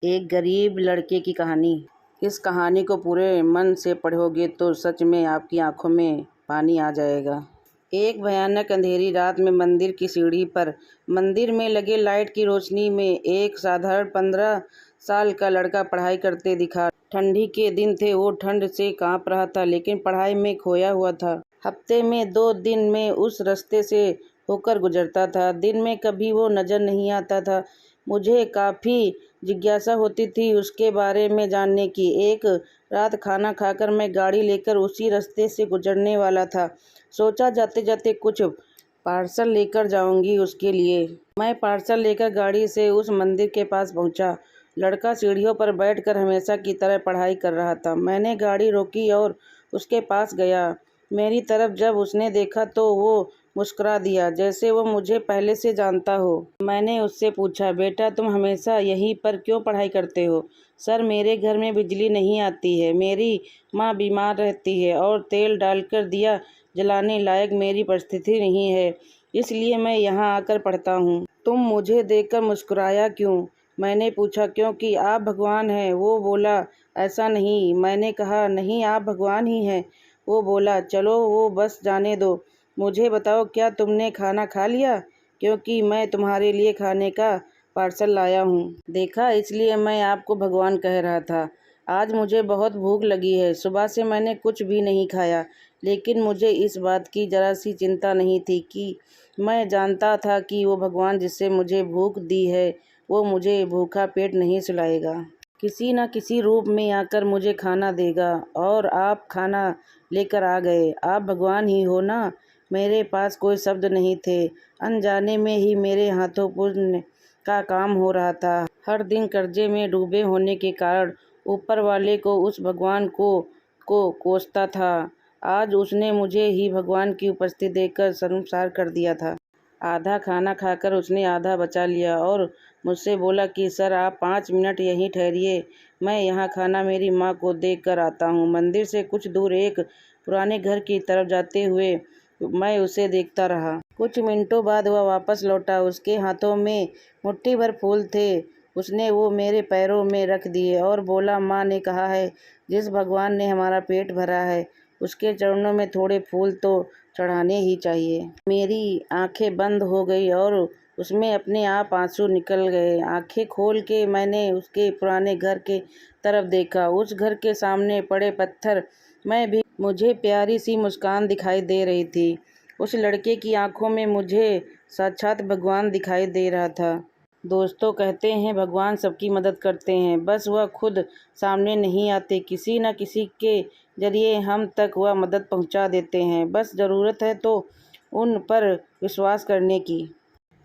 एक गरीब लड़के की कहानी। इस कहानी को पूरे मन से पढ़ोगे तो सच में आपकी आंखों में पानी आ जाएगा। एक भयानक अंधेरी रात में मंदिर की सीढ़ी पर मंदिर में लगे लाइट की रोशनी में एक साधारण 15 साल का लड़का पढ़ाई करते दिखा। ठंडी के दिन थे, वो ठंड से कांप रहा था लेकिन पढ़ाई में खोया हुआ था। हफ्ते में 2 दिन में उस रास्ते से होकर गुजरता था। दिन में कभी वो नजर नहीं आता था। मुझे काफ़ी जिज्ञासा होती थी उसके बारे में जानने की। एक रात खाना खाकर मैं गाड़ी लेकर उसी रास्ते से गुजरने वाला था। सोचा जाते जाते कुछ पार्सल लेकर जाऊंगी उसके लिए। मैं पार्सल लेकर गाड़ी से उस मंदिर के पास पहुंचा। लड़का सीढ़ियों पर बैठकर हमेशा की तरह पढ़ाई कर रहा था। मैंने गाड़ी रोकी और उसके पास गया। मेरी तरफ जब उसने देखा तो वो मुस्कुरा दिया, जैसे वो मुझे पहले से जानता हो। मैंने उससे पूछा, बेटा तुम हमेशा यहीं पर क्यों पढ़ाई करते हो? सर, मेरे घर में बिजली नहीं आती है, मेरी माँ बीमार रहती है और तेल डालकर दिया जलाने लायक मेरी परिस्थिति नहीं है, इसलिए मैं यहाँ आकर पढ़ता हूँ। तुम मुझे देखकर मुस्कुराया क्यों? मैंने पूछा। क्योंकि आप भगवान हैं। वो बोला, ऐसा नहीं। मैंने कहा, नहीं, आप भगवान ही हैं। वो बोला, चलो वो बस जाने दो। मुझे बताओ, क्या तुमने खाना खा लिया? क्योंकि मैं तुम्हारे लिए खाने का पार्सल लाया हूँ। देखा, इसलिए मैं आपको भगवान कह रहा था। आज मुझे बहुत भूख लगी है। सुबह से मैंने कुछ भी नहीं खाया, लेकिन मुझे इस बात की जरा सी चिंता नहीं थी कि मैं जानता था कि वो भगवान जिससे मुझे भूख दी है वो मुझे भूखा पेट नहीं सुलाएगा। किसी न किसी रूप में आकर मुझे खाना देगा। और आप खाना लेकर आ गए। आप भगवान ही हो ना? मेरे पास कोई शब्द नहीं थे। अनजाने में ही मेरे हाथों पुण्य का काम हो रहा था। हर दिन कर्जे में डूबे होने के कारण ऊपर वाले को उस भगवान को कोसता था। आज उसने मुझे ही भगवान की उपस्थिति देखकर शर्मसार कर दिया था। आधा खाना खाकर उसने आधा बचा लिया और मुझसे बोला कि सर, आप 5 मिनट यहीं ठहरिए, मैं यहाँ खाना मेरी माँ को दे कर आता हूँ। मंदिर से कुछ दूर एक पुराने घर की तरफ जाते हुए मैं उसे देखता रहा। कुछ मिनटों बाद वह वापस लौटा। उसके हाथों में मुट्ठी भर फूल थे। उसने वो मेरे पैरों में रख दिए और बोला, माँ ने कहा है, जिस भगवान ने हमारा पेट भरा है उसके चरणों में थोड़े फूल तो चढ़ाने ही चाहिए। मेरी आंखें बंद हो गई और उसमें अपने आप आंसू निकल गए। आंखें खोल के मैंने उसके पुराने घर के तरफ देखा। उस घर के सामने पड़े पत्थर में भी मुझे प्यारी सी मुस्कान दिखाई दे रही थी। उस लड़के की आंखों में मुझे साक्षात भगवान दिखाई दे रहा था। दोस्तों कहते हैं भगवान सबकी मदद करते हैं, बस वह खुद सामने नहीं आते। किसी न किसी के जरिए हम तक वह मदद पहुंचा देते हैं। बस ज़रूरत है तो उन पर विश्वास करने की।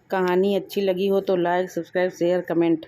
कहानी अच्छी लगी हो तो लाइक, सब्सक्राइब, शेयर, कमेंट।